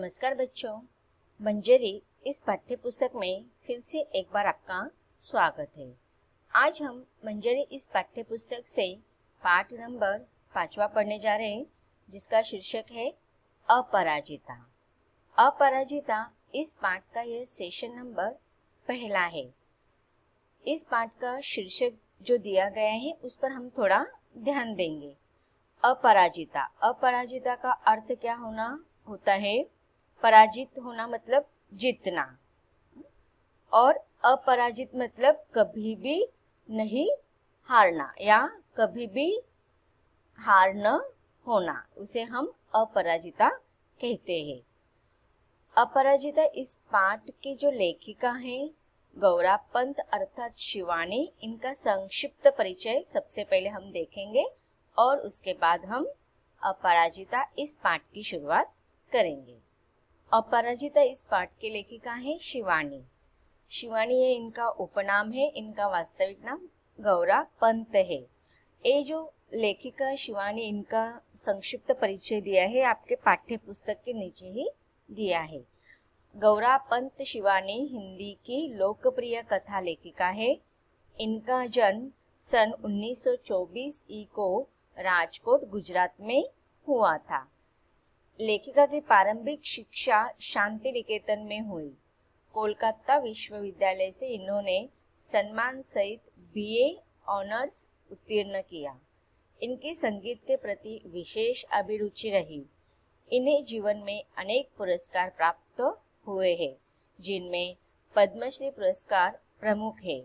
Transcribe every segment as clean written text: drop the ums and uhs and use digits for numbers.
नमस्कार बच्चों, मंजरी इस पाठ्य पुस्तक में फिर से एक बार आपका स्वागत है। आज हम मंजरी इस पाठ्य पुस्तक से पाठ नंबर 5वां पढ़ने जा रहे हैं, जिसका शीर्षक है अपराजिता। अपराजिता इस पाठ का यह सेशन नंबर पहला है। इस पाठ का शीर्षक जो दिया गया है उस पर हम थोड़ा ध्यान देंगे। अपराजिता, अपराजिता का अर्थ क्या होता है? पराजित होना मतलब जीतना, और अपराजित मतलब कभी भी नहीं हारना या कभी भी हार न होना, उसे हम अपराजिता कहते हैं। अपराजिता इस पाठ की जो लेखिका हैं गौरा पंत अर्थात शिवानी, इनका संक्षिप्त परिचय सबसे पहले हम देखेंगे और उसके बाद हम अपराजिता इस पाठ की शुरुआत करेंगे। अपराजिता इस पाठ की लेखिका है शिवानी। शिवानी ये इनका उपनाम है, इनका वास्तविक नाम गौरा पंत है। ये जो लेखिका शिवानी, इनका संक्षिप्त परिचय दिया है आपके पाठ्य पुस्तक के नीचे ही दिया है। गौरा पंत शिवानी हिंदी की लोकप्रिय कथा लेखिका है। इनका जन्म सन 1924 को राजकोट गुजरात में हुआ था। लेखिका की प्रारंभिक शिक्षा शांति निकेतन में हुई। कोलकाता विश्वविद्यालय से इन्होंने सम्मान सहित बीए ऑनर्स उत्तीर्ण किया। इनकी संगीत के प्रति विशेष अभिरुचि रही। इन्हें जीवन में अनेक पुरस्कार प्राप्त हुए हैं, जिनमें पद्मश्री पुरस्कार प्रमुख है।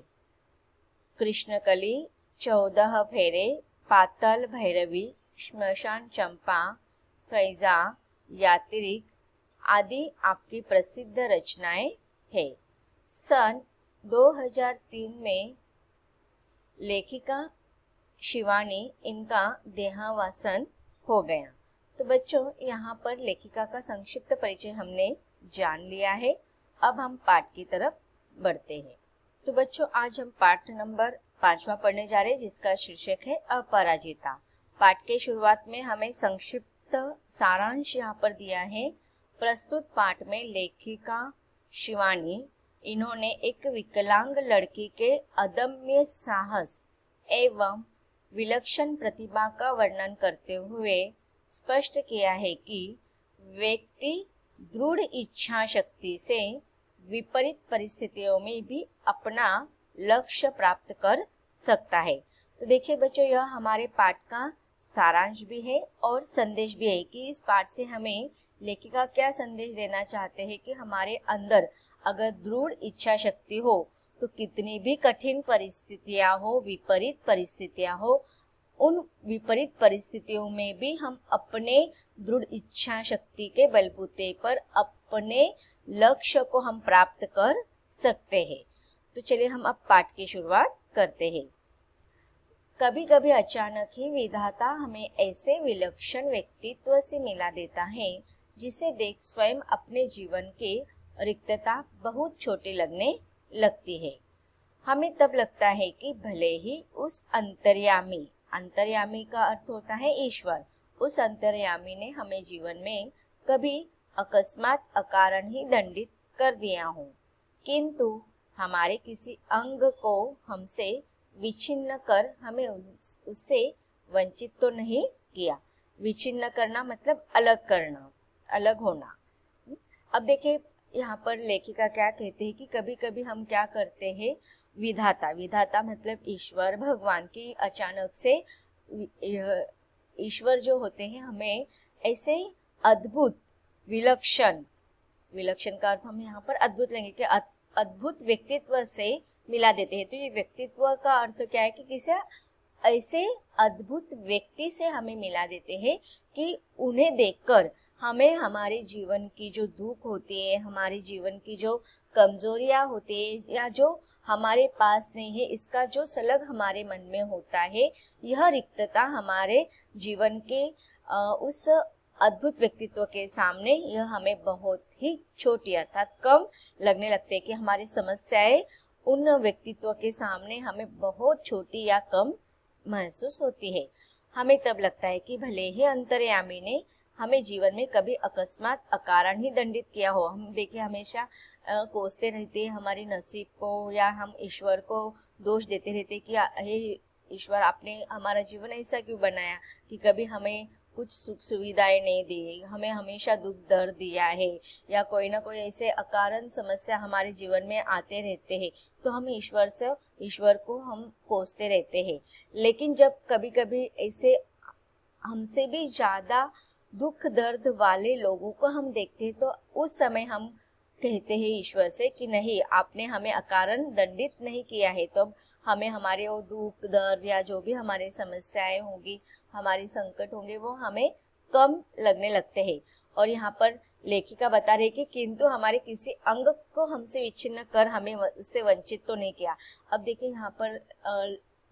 कृष्णकली, 14 फेरे, पाताल भैरवी, श्मशान चंपा, फैजा, यात्रिक आदि आपकी प्रसिद्ध रचनाएं हैं। सन 2003 में लेखिका शिवानी इनका देहावसान हो गया। तो बच्चों, यहाँ पर लेखिका का संक्षिप्त परिचय हमने जान लिया है। अब हम पाठ की तरफ बढ़ते हैं। तो बच्चों, आज हम पाठ नंबर 5वां पढ़ने जा रहे हैं, जिसका शीर्षक है अपराजिता। पाठ के शुरुआत में हमें संक्षिप्त सारांश यहाँ पर दिया है। प्रस्तुत पाठ में लेखिका शिवानी इन्होंने एक विकलांग लड़की के अदम्य साहस एवं विलक्षण प्रतिभा का वर्णन करते हुए स्पष्ट किया है कि व्यक्ति दृढ़ इच्छा शक्ति से विपरीत परिस्थितियों में भी अपना लक्ष्य प्राप्त कर सकता है। तो देखिए बच्चों, यह हमारे पाठ का सारांश भी है और संदेश भी है कि इस पाठ से हमें लेखिका क्या संदेश देना चाहते हैं कि हमारे अंदर अगर दृढ़ इच्छा शक्ति हो तो कितनी भी कठिन परिस्थितियां हो, विपरीत परिस्थितियां हो, उन विपरीत परिस्थितियों में भी हम अपने दृढ़ इच्छा शक्ति के बलबूते पर अपने लक्ष्य को हम प्राप्त कर सकते हैं। तो चलिए हम अब पाठ की शुरुआत करते हैं। कभी कभी अचानक ही विधाता हमें ऐसे विलक्षण व्यक्तित्व से मिला देता है जिसे देख स्वयं अपने जीवन की रिक्तता बहुत छोटी लगने लगती है। हमें तब लगता है कि भले ही उस अंतर्यामी, अंतर्यामी का अर्थ होता है ईश्वर, उस अंतर्यामी ने हमें जीवन में कभी अकस्मात अकारण ही दंडित कर दिया हो, किंतु हमारे किसी अंग को हमसे विच्छिन्न कर हमें उससे वंचित तो नहीं किया। विच्छिन्न करना मतलब अलग करना, अलग होना। अब देखिए यहाँ पर लेखिका क्या कहते हैं कि कभी कभी हम क्या करते हैं, विधाता, विधाता मतलब ईश्वर, भगवान की अचानक से ईश्वर जो होते हैं हमें ऐसे अद्भुत विलक्षण, विलक्षण का अर्थ हम यहाँ पर अद्भुत लेंगे कि अद्भुत व्यक्तित्व से मिला देते हैं। तो ये व्यक्तित्व का अर्थ क्या है कि किसी ऐसे अद्भुत व्यक्ति से हमें मिला देते हैं कि उन्हें देखकर हमें हमारे जीवन की जो दुख होती है, हमारे जीवन की जो कमजोरियां होती है या जो हमारे पास नहीं है, इसका जो सलग हमारे मन में होता है, यह रिक्तता हमारे जीवन के उस अद्भुत व्यक्तित्व के सामने यह हमें बहुत ही छोटी अर्थात कम लगने लगते हैं कि हमारी समस्याएं उन व्यक्तित्व के सामने हमें बहुत छोटी या कम महसूस होती है। हमें तब लगता है कि भले ही अंतर्यामी ने हमें जीवन में कभी अकस्मात अकारण ही दंडित किया हो। हम देखिए हमेशा कोसते रहते हैं हमारे नसीब को, या हम ईश्वर को दोष देते रहते कि हे ईश्वर, आपने हमारा जीवन ऐसा क्यों बनाया कि कभी हमें कुछ सुख सुविधाएं नहीं दी, हमें हमेशा दुख दर्द दिया है, या कोई ना कोई ऐसे अकारण समस्या हमारे जीवन में आते रहते हैं। तो हम ईश्वर को हम कोसते रहते हैं। लेकिन जब कभी कभी ऐसे हमसे भी ज्यादा दुख दर्द वाले लोगों को हम देखते हैं, तो उस समय हम कहते हैं ईश्वर से कि नहीं, आपने हमें अकारण दंडित नहीं किया है, तो हमें हमारे वो दुख दर्द या जो भी हमारी समस्याएं होंगी, हमारी संकट होंगे, वो हमें कम लगने लगते हैं। और यहाँ पर लेखिका बता रही कि किंतु हमारे किसी अंग को हमसे विच्छिन्न कर हमें उससे वंचित तो नहीं किया। अब देखिए यहाँ पर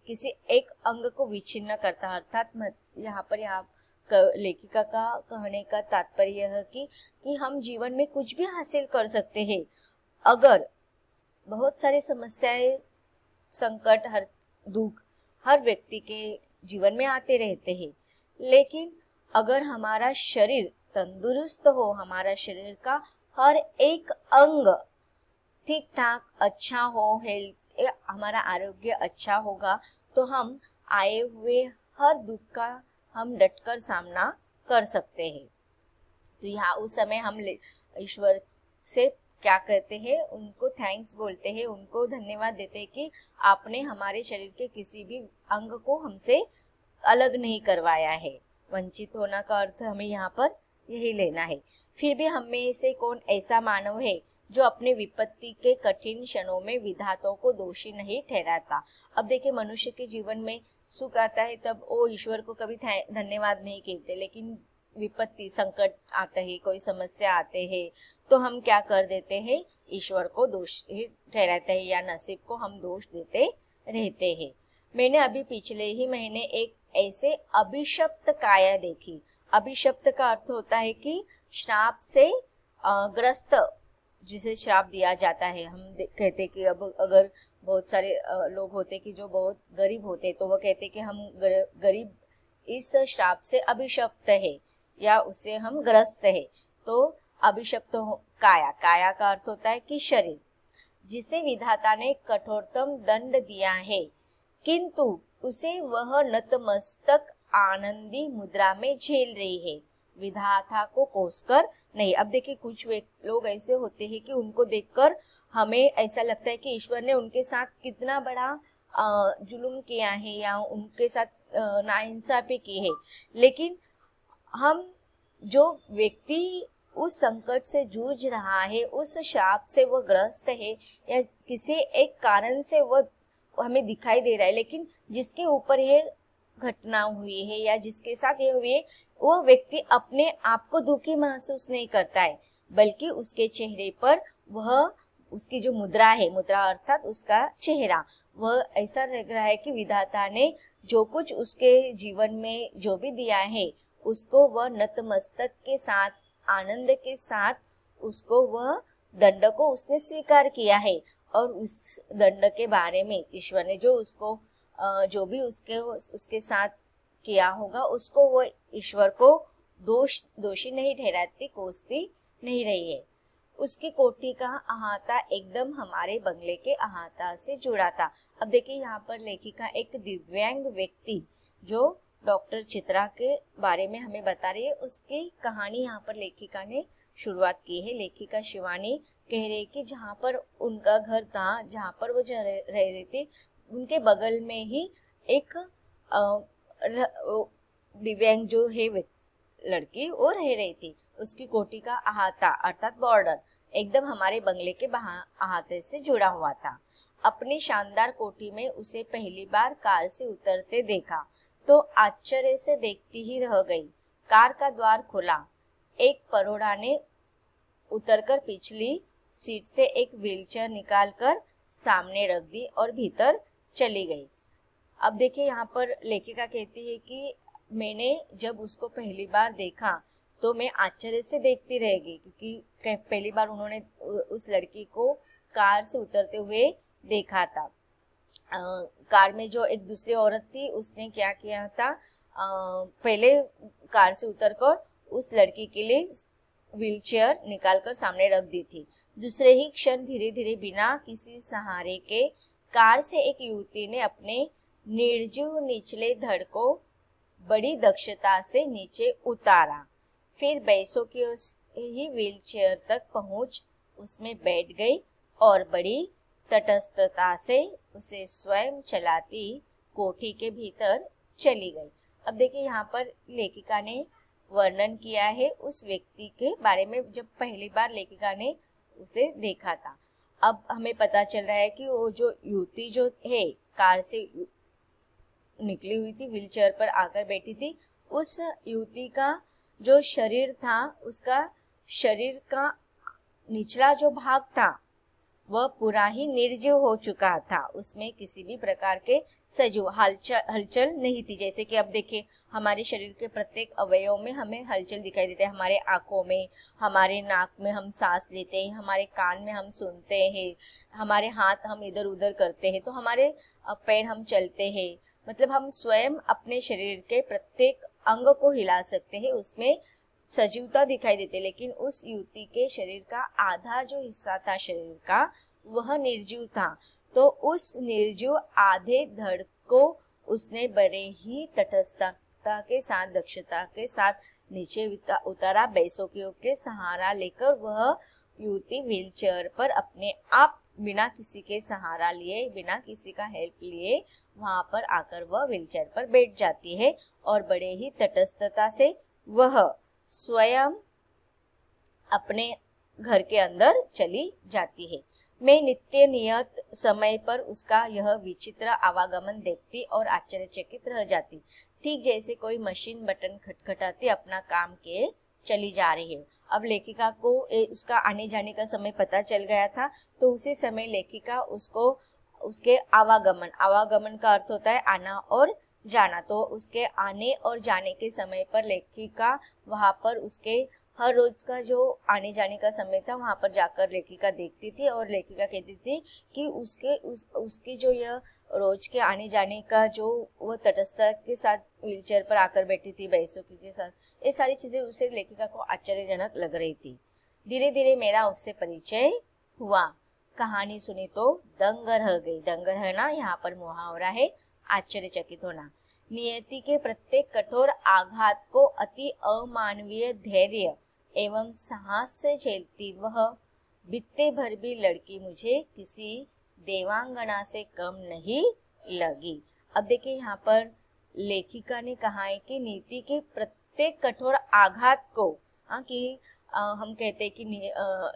किसी एक अंग को विच्छिन्न करता, अर्थात यहाँ पर लेखिका का कहने का तात्पर्य है कि हम जीवन में कुछ भी हासिल कर सकते हैं। अगर बहुत सारी समस्याएं, संकट, हर दुख हर व्यक्ति के जीवन में आते रहते हैं, लेकिन अगर हमारा शरीर तंदुरुस्त हो, हमारा शरीर का हर एक अंग ठीक ठाक अच्छा हो, हेल्थ, हमारा आरोग्य अच्छा होगा, तो हम आए हुए हर दुख का हम डटकर सामना कर सकते हैं। तो यहाँ उस समय हम ईश्वर से क्या कहते हैं, उनको थैंक्स बोलते हैं, उनको धन्यवाद देते हैं कि आपने हमारे शरीर के किसी भी अंग को हमसे अलग नहीं करवाया है। वंचित होना का अर्थ हमें यहाँ पर यही लेना है। फिर भी हम में से कौन ऐसा मानव है जो अपने विपत्ति के कठिन क्षणों में विधाताओं को दोषी नहीं ठहराता। अब देखिए मनुष्य के जीवन में सुख आता है तब वो ईश्वर को कभी धन्यवाद नहीं कहते, लेकिन विपत्ति संकट आते हैं, कोई समस्या आते हैं, तो हम क्या कर देते हैं, ईश्वर को दोषी ठहराते हैं या नसीब को हम दोष देते रहते हैं। मैंने अभी पिछले ही महीने एक ऐसे अभिशप्त काया देखी। अभिशप्त का अर्थ होता है कि श्राप से ग्रस्त, जिसे श्राप दिया जाता है। हम कहते कि अब अगर बहुत सारे लोग होते कि जो बहुत गरीब होते, तो वो कहते कि हम गरीब इस श्राप से अभिशप्त है या उससे हम ग्रस्त है। तो अभिशप्त काया, काया का अर्थ होता है कि शरीर, जिसे विधाता ने कठोरतम दंड दिया है, किंतु उसे वह नतमस्तक आनंदी मुद्रा में झेल रही है, विधाता को कोसकर नहीं। अब देखिए कुछ लोग ऐसे होते हैं कि उनको देखकर हमें ऐसा लगता है कि ईश्वर ने उनके साथ कितना बड़ा जुल्म किया है या उनके साथ नाइंसाफी की है। लेकिन हम जो व्यक्ति उस संकट से जूझ रहा है, उस शाप से वो ग्रस्त है या किसी एक कारण से वो हमें दिखाई दे रहा है, लेकिन जिसके ऊपर ये घटना हुई है या जिसके साथ ये हुई है, वो व्यक्ति अपने आप को दुखी महसूस नहीं करता है, बल्कि उसके चेहरे पर वह उसकी जो मुद्रा है, मुद्रा अर्थात उसका चेहरा, वह ऐसा लग रहा है कि विधाता ने जो कुछ उसके जीवन में जो भी दिया है उसको वह नतमस्तक के साथ, आनंद के साथ उसको वह दंड को उसने स्वीकार किया है। और उस दंड के बारे में ईश्वर ने जो उसको जो भी उसके साथ किया होगा उसको वो ईश्वर को दोषी नहीं ठहराती, कोसती नहीं रही है। उसकी कोठी का अहाता एकदम हमारे बंगले के अहाता से जुड़ा था। अब देखिए यहाँ पर लेखिका एक दिव्यांग व्यक्ति जो डॉक्टर चित्रा के बारे में हमें बता रही है, उसकी कहानी यहाँ पर लेखिका ने शुरुआत की है। लेखिका शिवानी कह रही है कि जहाँ पर उनका घर था, जहाँ पर वो रह रही थी, उनके बगल में ही एक दिव्यांग जो है लड़की वो रह रही थी। उसकी कोठी का अहाता अर्थात बॉर्डर एकदम हमारे बंगले के अहाते से जुड़ा हुआ था। अपनी शानदार कोठी में उसे पहली बार कार से उतरते देखा तो आश्चर्य से देखती ही रह गई। कार का द्वार खुला, एक परोढ़ा ने उतरकर पिछली सीट से एक व्हीलचेयर निकालकर सामने रख दी और भीतर चली गई। अब देखिए यहाँ पर लेखिका कहती है कि मैंने जब उसको पहली बार देखा तो मैं आश्चर्य से देखती रह गई, क्योंकि पहली बार उन्होंने उस लड़की को कार से उतरते हुए देखा था। कार में जो एक दूसरी औरत थी उसने क्या किया था, पहले कार से उतरकर उस लड़की के लिए व्हीलचेयर निकालकर सामने रख दी थी। दूसरे ही क्षण धीरे धीरे बिना किसी सहारे के कार से एक युवती ने अपने निर्जीव निचले धड़ को बड़ी दक्षता से नीचे उतारा। फिर बैसों की ही व्हीलचेयर तक पहुंच उसमें बैठ गई और बड़ी तटस्थता से उसे स्वयं चलाती कोठी के भीतर चली गई। अब देखिए यहाँ पर लेखिका ने वर्णन किया है उस व्यक्ति के बारे में जब पहली बार लेखिका ने उसे देखा था। अब हमें पता चल रहा है कि वो जो युवती जो है कार से निकली हुई थी, व्हीलचेयर पर आकर बैठी थी, उस युवती का जो शरीर था, उसका शरीर का निचला जो भाग था वह पूरा ही निर्जीव हो चुका था। उसमें किसी भी प्रकार के सजीव हलचल नहीं थी। जैसे कि अब देखिए हमारे शरीर के प्रत्येक अवयव में हमें हलचल दिखाई देती है। हमारे आंखों में, हमारे नाक में हम सांस लेते हैं, हमारे कान में हम सुनते हैं, हमारे हाथ हम इधर उधर करते हैं, तो हमारे पैर हम चलते हैं। मतलब हम स्वयं अपने शरीर के प्रत्येक अंग को हिला सकते हैं, उसमें सजीवता दिखाई देती है। लेकिन उस युवती के शरीर का आधा जो हिस्सा था शरीर का वह निर्जीव था। तो उस निर्जीव आधे धड़ को उसने बड़े ही तटस्थता के साथ, दक्षता के साथ नीचे उतारा। बैसों के सहारा लेकर वह युवती व्हीलचेयर पर अपने आप बिना किसी के सहारा लिए, बिना किसी का हेल्प लिए वहां पर आकर वह व्हीलचेयर पर बैठ जाती है और बड़े ही तटस्थता से वह स्वयं अपने घर के अंदर चली जाती है। मैं नित्य नियत समय पर उसका यह विचित्र आवागमन देखती और आश्चर्यचकित रह जाती, ठीक जैसे कोई मशीन बटन खटखटाती अपना काम किए चली जा रही है। अब लेखिका को उसका आने जाने का समय पता चल गया था, तो उसी समय लेखिका उसको उसके आवागमन का अर्थ होता है आना और जाना। तो उसके आने और जाने के समय पर लेखिका वहां पर उसके हर रोज का जो आने जाने का समय था वहां पर जाकर लेखिका देखती थी और लेखिका कहती थी कि उसकी जो यह रोज के आने जाने का जो वो तटस्थता के साथ व्हीलचेयर पर आकर बैठी थी बैसों के साथ, ये सारी चीजें उसे लेखिका को आश्चर्यजनक लग रही थी। धीरे धीरे मेरा उससे परिचय हुआ। कहानी सुनी तो दंग रह गई। दंग रहना यहाँ पर मुहावरा है, आश्चर्यचकित होना। नियति के प्रत्येक कठोर आघात को अति अमानवीय धैर्य एवं साहस से झेलती वह बित्ते भर भी लड़की मुझे किसी देवांगना से कम नहीं लगी। अब देखिए यहाँ पर लेखिका ने कहा है कि नीति के प्रत्येक कठोर आघात को, कि हम कहते हैं कि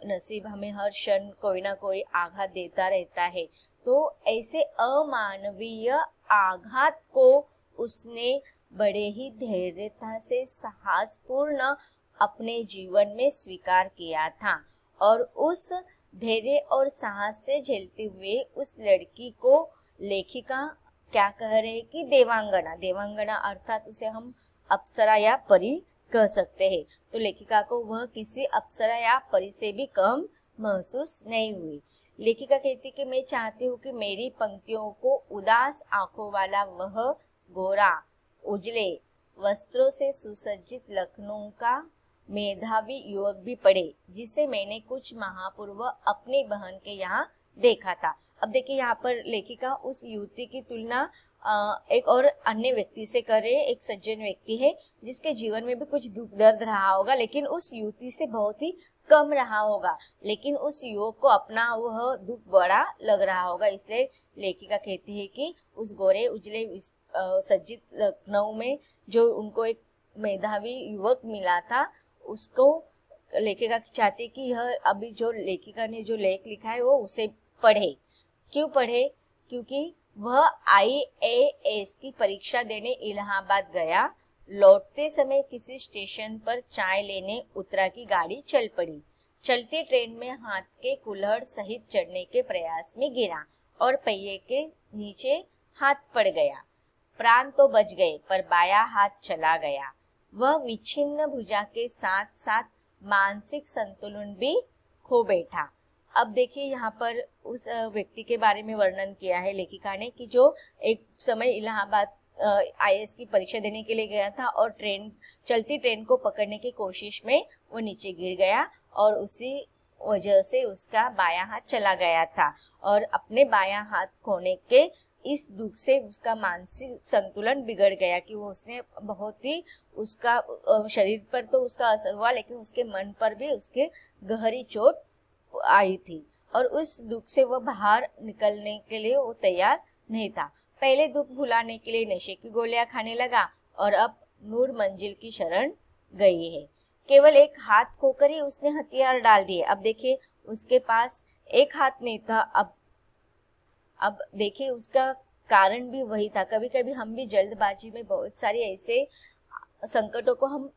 नसीब हमें हर क्षण कोई ना कोई आघात देता रहता है, तो ऐसे अमानवीय आघात को उसने बड़े ही धैर्यता से साहसपूर्ण अपने जीवन में स्वीकार किया था और उस धैर्य और साहस से झेलते हुए उस लड़की को लेखिका क्या कह रहे हैं कि देवांगना अर्थात उसे हम अप्सरा या परी कह सकते हैं। तो लेखिका को वह किसी अप्सरा या परी से भी कम महसूस नहीं हुई। लेखिका कहती कि मैं चाहती हूँ कि मेरी पंक्तियों को उदास आंखों वाला वह गोरा उजले वस्त्रों से सुसज्जित लखनऊ का मेधावी युवक भी पढ़े, जिसे मैंने कुछ माह पूर्व अपनी बहन के यहाँ देखा था। अब देखिए यहाँ पर लेखिका उस युवती की तुलना एक और अन्य व्यक्ति से कर रहे। एक सज्जन व्यक्ति है जिसके जीवन में भी कुछ दुख दर्द रहा होगा, लेकिन उस युवती से बहुत ही कम रहा होगा, लेकिन उस युवक को अपना वह दुख बड़ा लग रहा होगा। इसलिए लेखिका कहती है कि उस गोरे उजले सज्जित लखनऊ में जो उनको एक मेधावी युवक मिला था, उसको लेखिका चाहती कि यह अभी जो लेखिका ने जो लेख लिखा है वो उसे पढ़े। क्यों पढ़े? क्योंकि वह IAS की परीक्षा देने इलाहाबाद गया। लौटते समय किसी स्टेशन पर चाय लेने उत्तरा की गाड़ी चल पड़ी। चलती ट्रेन में हाथ के कुल्हड़ सहित चढ़ने के प्रयास में गिरा और पहिए के नीचे हाथ पड़ गया। प्राण तो बच गए पर बाया हाथ चला गया। वह विच्छिन्न भुजा के साथ साथ मानसिक संतुलन भी खो बैठा। अब देखिए यहाँ पर उस व्यक्ति के बारे में वर्णन किया है लेखिका ने कि जो एक समय इलाहाबाद IAS की परीक्षा देने के लिए गया था और चलती ट्रेन को पकड़ने की कोशिश में वो नीचे गिर गया और उसी वजह से उसका बायां हाथ चला गया था। और अपने बायां हाथ खोने के इस दुख से उसका मानसिक संतुलन बिगड़ गया कि वो उसने बहुत ही उसका शरीर पर तो उसका असर हुआ, लेकिन उसके मन पर भी उसके गहरी चोट आई थी और उस दुख से वो बाहर निकलने के लिए वो तैयार नहीं था। पहले दुख भुलाने के लिए नशे की गोलियां खाने लगा और अब नूर मंजिल की शरण गई है। केवल एक हाथ खोकर ही उसने हथियार डाल दिए। अब देखिए उसके पास एक हाथ नहीं था। अब देखिए उसका कारण भी वही था। कभी कभी हम भी जल्दबाजी में बहुत सारी ऐसे संकटों को हम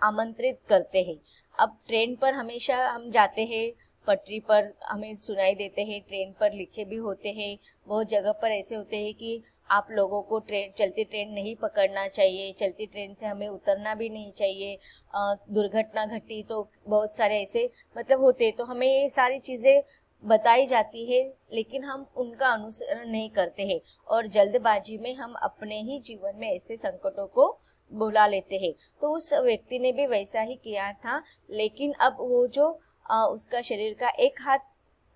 आमंत्रित करते हैं। अब ट्रेन पर हमेशा हम जाते हैं, पटरी पर हमें सुनाई देते हैं, ट्रेन पर लिखे भी होते हैं, बहुत जगह पर ऐसे होते हैं कि आप लोगों को चलती ट्रेन नहीं पकड़ना चाहिए, चलती ट्रेन से हमें उतरना भी नहीं चाहिए, दुर्घटना घटी तो बहुत सारे ऐसे मतलब होते, तो हमें ये सारी चीजें बताई जाती है, लेकिन हम उनका अनुसरण नहीं करते हैं और जल्दबाजी में हम अपने ही जीवन में ऐसे संकटों को बुला लेते हैं। तो उस व्यक्ति ने भी वैसा ही किया था, लेकिन अब वो जो उसका शरीर का एक हाथ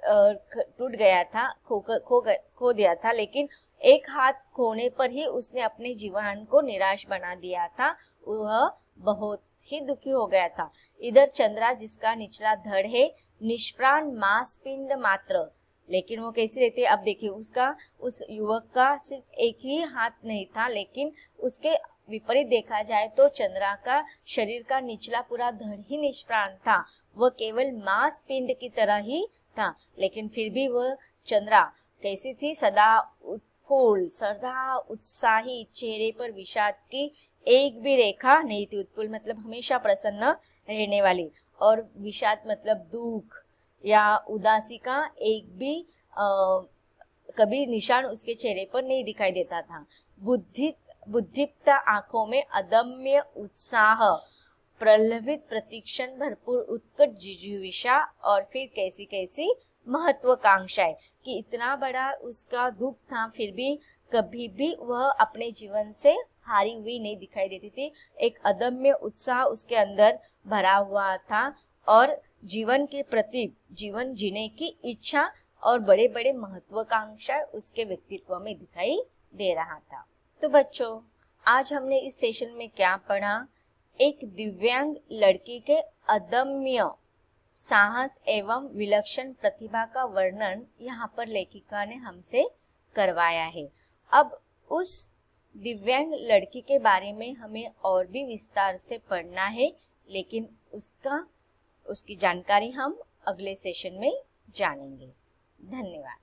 टूट गया था, खो दिया था, लेकिन एक हाथ खोने पर ही उसने अपने जीवन को निराश बना दिया था। वह बहुत ही दुखी हो गया था। इधर चंद्रा जिसका निचला धड़ है निष्प्राण मांसपिंड मात्र, लेकिन वो कैसे रहते। अब देखिए उस युवक का सिर्फ एक ही हाथ नहीं था, लेकिन उसके विपरीत देखा जाए तो चंद्रा का शरीर का निचला पूरा धड़ ही निष्प्राण था। वह केवल मांसपिंड की तरह ही था, लेकिन फिर भी वह चंद्रा कैसी थी, सदा उत्फुल्ल, सदा उत्साही, चेहरे पर विषाद की एक भी रेखा नहीं थी। उत्फुल्ल मतलब हमेशा प्रसन्न रहने वाली, और विषाद मतलब दुख या उदासी का एक भी कभी निशान उसके चेहरे पर नहीं दिखाई देता था। बुद्धिप्त आंखों में अदम्य उत्साह, प्रलभित प्रतिक्षण, भरपूर उत्कट जिजीविषा और फिर कैसी कैसी महत्वाकांक्षाएं कि इतना बड़ा उसका दुख था, फिर भी कभी भी वह अपने जीवन से हारी हुई नहीं दिखाई देती थी। एक अदम्य उत्साह उसके अंदर भरा हुआ था और जीवन के प्रति, जीवन जीने की इच्छा और बड़े बड़े महत्वाकांक्षा उसके व्यक्तित्व में दिखाई दे रहा था। तो बच्चों, आज हमने इस सेशन में क्या पढ़ा? एक दिव्यांग लड़की के अदम्य साहस एवं विलक्षण प्रतिभा का वर्णन यहाँ पर लेखिका ने हमसे करवाया है। अब उस दिव्यांग लड़की के बारे में हमें और भी विस्तार से पढ़ना है, लेकिन उसकी जानकारी हम अगले सेशन में जानेंगे। धन्यवाद।